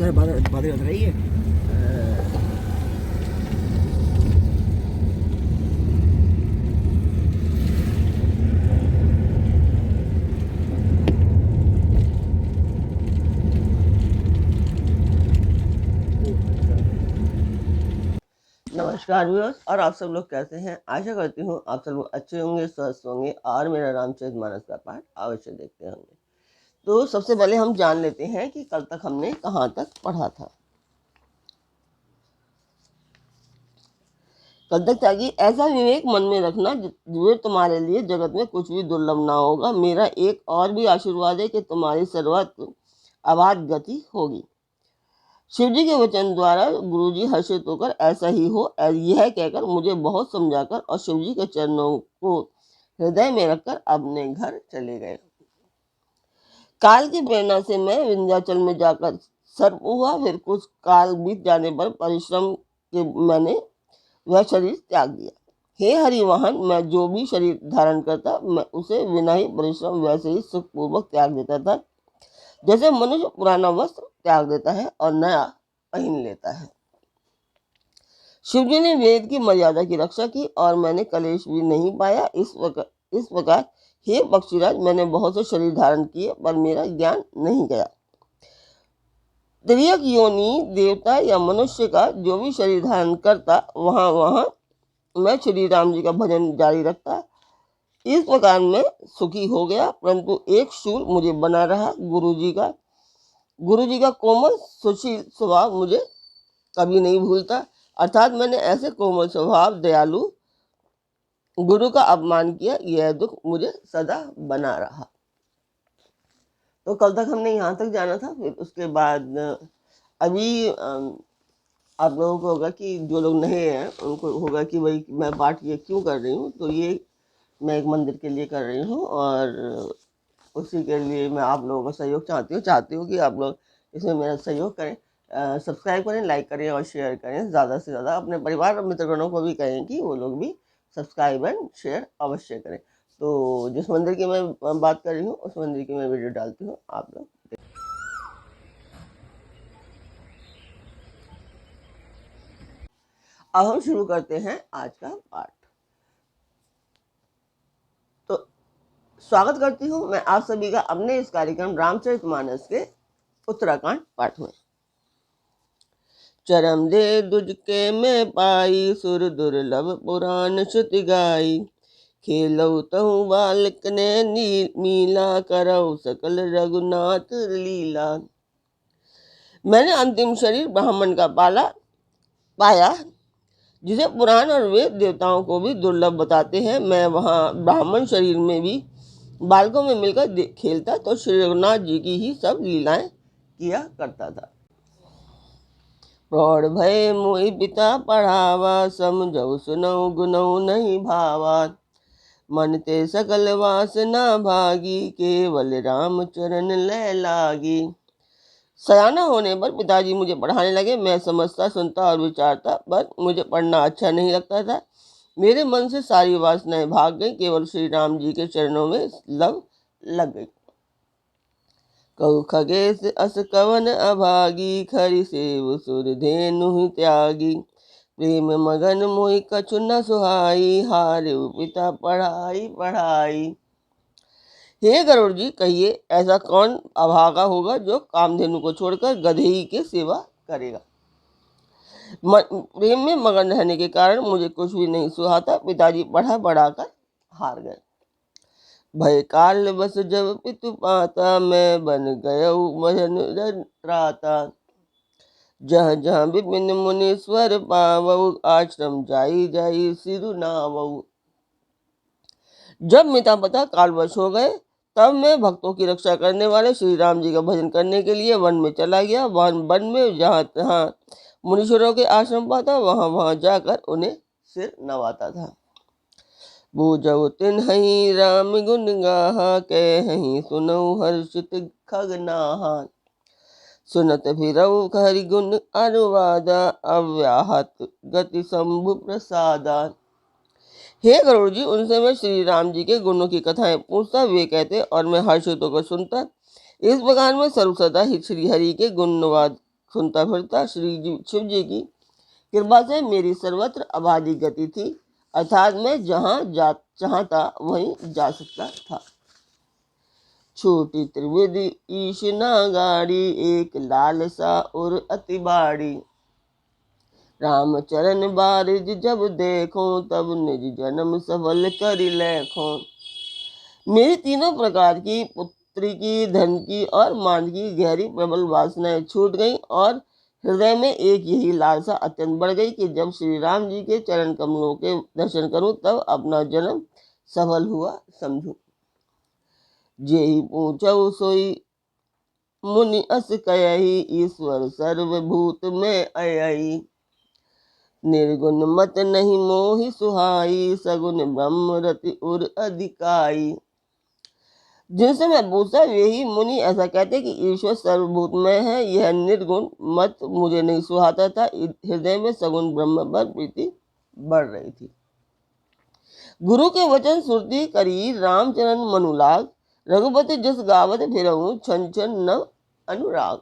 सारे बातें बातें बता रही है। नमस्कार व्यूअर्स, और आप सब लोग कैसे हैं। आशा करती हूँ आप सब लोग अच्छे होंगे, स्वस्थ होंगे और मेरा रामचरितमानस का पाठ अवश्य देखते होंगे। तो सबसे पहले हम जान लेते हैं कि कल तक हमने कहाँ तक पढ़ा था। कल तक था कि ऐसा विवेक मन में रखना जो तुम्हारे लिए जगत में कुछ भी दुर्लभ ना होगा। मेरा एक और भी आशीर्वाद है कि तुम्हारी सर्वत्र अबाध गति होगी। शिव जी के वचन द्वारा गुरु जी हर्षित होकर ऐसा ही हो यह कहकर मुझे बहुत समझाकर और शिव जी के चरणों को हृदय में रखकर अपने घर चले गए। काल की प्रेरणा से मैं विंध्याचल में जाकर सर्प हुआ। फिर कुछ काल बीत जाने पर परिश्रम के मैंने वह शरीर त्याग दिया। हे हरिवाहन, मैं जो भी शरीर धारण करता मैं उसे बिना ही परिश्रम वैसे ही सुखपूर्वक त्याग देता था, जैसे मनुष्य पुराना वस्त्र त्याग देता है और नया पहन लेता है। शिव जी ने वेद की मर्यादा की रक्षा की और मैंने कलेश भी नहीं पाया। इस प्रकार हे पक्षीराज, मैंने बहुत से शरीर धारण किए पर मेरा ज्ञान नहीं गया। त्रियक योनि देवता या मनुष्य का जो भी शरीर धारण करता वहां वहां मैं श्री राम जी का भजन जारी रखता। इस प्रकार मैं सुखी हो गया, परंतु एक शूल मुझे बना रहा। गुरु जी का कोमल सुशील स्वभाव मुझे कभी नहीं भूलता। अर्थात मैंने ऐसे कोमल स्वभाव दयालु गुरु का अपमान किया, यह दुख मुझे सदा बना रहा। तो कल तक हमने यहाँ तक जाना था। फिर उसके बाद अभी आप लोगों को होगा कि जो लोग नए हैं उनको होगा कि भाई मैं पाठ ये क्यों कर रही हूँ। तो ये मैं एक मंदिर के लिए कर रही हूँ और उसी के लिए मैं आप लोगों का सहयोग चाहती हूँ कि आप लोग इसमें मेरा सहयोग करें, सब्सक्राइब करें, लाइक करें और शेयर करें। ज़्यादा से ज़्यादा अपने परिवार और मित्रगणों को भी कहें कि वो लोग भी सब्सक्राइब एंड शेयर अवश्य करें। तो जिस मंदिर की मैं बात कर रही हूँ उस मंदिर की मैं वीडियो डालती हूँ, आप लोग। अब हम शुरू करते हैं आज का पाठ। तो स्वागत करती हूँ मैं आप सभी का अपने इस कार्यक्रम रामचरितमानस के उत्तराखंड पाठ में। चरम दे दुज के में पाई, सुर दुर्लभ पुराण श्रुति गाई। खेलऊ तहु बालक ने मीला, करऊ सकल रघुनाथ लीला। मैंने अंतिम शरीर ब्राह्मण का पाया, जिसे पुराण और वेद देवताओं को भी दुर्लभ बताते हैं। मैं वहाँ ब्राह्मण शरीर में भी बालकों में मिलकर खेलता तो श्री रघुनाथ जी की ही सब लीलाएं किया करता था। प्रौढ़ भय मोहि पिता पढ़ावा, समझऊ सुनऊ गुनऊ नहीं भावा। मन ते सकल वासना भागी, केवल राम चरण लय लागी। सयाना होने पर पिताजी मुझे पढ़ाने लगे। मैं समझता, सुनता और विचारता, पर मुझे पढ़ना अच्छा नहीं लगता था। मेरे मन से सारी वासनाएं भाग गई, केवल श्री राम जी के चरणों में लग गई। कहु खगेश अस कवन अभागी, खरि सेव सुर धेनु त्यागी। प्रेम मगन मोहि कछु न सुहाई, हारेउ पिता पढ़ाई। हे गरुड़ जी, कहिए ऐसा कौन अभागा होगा जो कामधेनु को छोड़कर गधे की सेवा करेगा। प्रेम में मगन रहने के कारण मुझे कुछ भी नहीं सुहाता। पिताजी पढ़ा कर हार गए। भय काल बस जब पितु पाता, मैं बन गयऊ भजन राता। जहाँ जहाँ विपिन मुनीश्वर पावऊ, आश्रम जाई जाई सिरु नावऊ। जब मिता पिता कालवश हो गए तब मैं भक्तों की रक्षा करने वाले श्री राम जी का भजन करने के लिए वन में चला गया। वन में जहाँ तहाँ मुनीश्वरों के आश्रम पाता वहां वहां जाकर उन्हें सिर नवाता था। बूझऊ तिन्हि राम गुण गाहा, कहि सुनऊ हर्षित खगनाहा। सुनत फिरऊ हरि गुण अनुवादा, अव्याहत गति शंभु प्रसादा। हे गरुड़ जी, उनसे मैं श्री राम जी के गुणों की कथाएं पूछता, वे कहते और मैं हर्षित होकर सुनता। इस प्रकार में सर्वसदा श्री हरि के गुणवाद सुनता फिरता शिव जी की कृपा से मेरी सर्वत्र अबाधी गति थी, अर्थात मैं जहाँ चाहता वहीं जा सकता था। छोटी त्रिविधि ईश ना गाड़ी, एक लालसा और अति बाड़ी। राम चरण बारिज जब देखो, तब निज जन्म सफल करि लेखो। मेरी तीनों प्रकार की, पुत्री की, धन की और मान की गहरी प्रबल वासनाएं छूट गईं और हृदय में एक यही लालसा अत्यंत बढ़ गई कि जब श्री राम जी के चरण कमलों के दर्शन करूं तब अपना जन्म सफल हुआ समझूं। जेहि पूछऊ सोई मुनि अस कयहि, ईश्वर सर्वभूत में अयहि। निर्गुण मत नहीं मोहि सुहाई, सगुन ब्रह्म रति उर अधिकाई। जिनसे मैं पूछा यही मुनि ऐसा कहते कि ईश्वर सर्वभूत में है, यह निर्गुण मत मुझे नहीं सुहाता था। हृदय में सगुन ब्रह्म पर प्रीति बढ़ रही थी। गुरु के वचन सुरती करी, रामचरण मनुलाग। रघुपति जस गावत फिरहूं, छन छन नव अनुराग।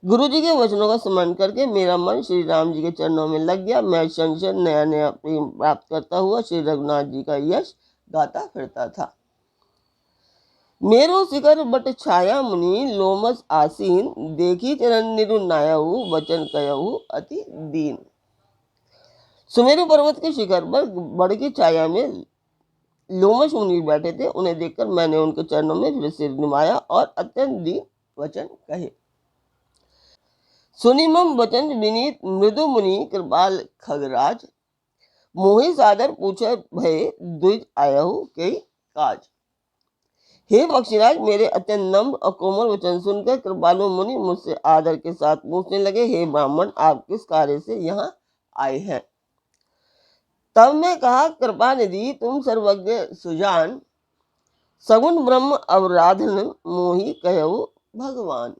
गुरु जी के वचनों का स्मरण करके मेरा मन श्री राम जी के चरणों में लग गया। मैं क्षण क्षण नया नया प्रेम प्राप्त करता हुआ श्री रघुनाथ जी का यश गाता फिरता था। मेरो शिखर बट छाया मुनि, लोमस आसीन। देखी चरण निरुनायहु, वचन कहहु अति दीन। सुमेरु पर्वत के शिखर पर बड़ की छाया में लोमस मुनि बैठे थे। उन्हें देखकर मैंने उनके चरणों में फिर सिर निभाया और अत्यंत दीन वचन कहे। सुनि मम वचन विनीत मृदु मुनि, कृपाल खगराज। मोहि सादर पूछे भय, द्विज आयहु कई काज। हे पक्षीराज, मेरे अत्यंत नम्र और कोमल वचन सुनकर कृपालु मुनि मुझसे आदर के साथ पूछने लगे, हे ब्राह्मण, आप किस कार्य से यहाँ आए हैं? तब मैं कहा, कृपा निधि तुम सर्वज्ञ सुजान, सगुन ब्रह्म अवराधन मोहि कहु भगवान।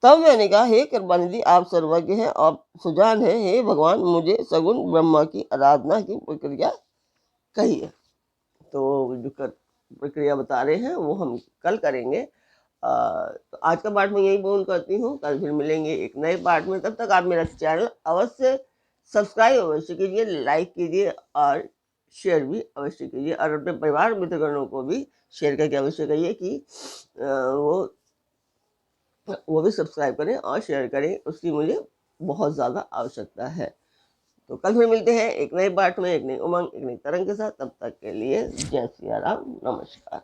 तब मैंने कहा, हे कृपा निधि आप सर्वज्ञ हैं और सुजान हैं, हे भगवान मुझे सगुन ब्रह्मा की आराधना की प्रक्रिया कहिए। तो जो प्रक्रिया बता रहे हैं वो हम कल करेंगे। तो आज का पाठ में यही पूर्ण करती हूँ। कल फिर मिलेंगे एक नए पाठ में। तब तक आप मेरा चैनल अवश्य सब्सक्राइब अवश्य कीजिए, लाइक कीजिए और शेयर भी अवश्य कीजिए और अपने परिवार मित्रगणों को भी शेयर करके अवश्य कहिए कि वो भी सब्सक्राइब करें और शेयर करें। उसकी मुझे बहुत ज़्यादा आवश्यकता है। तो कल फिर मिलते हैं एक नए पाठ में, एक नई उमंग, एक नई तरंग के साथ। तब तक के लिए जय सिया राम, नमस्कार।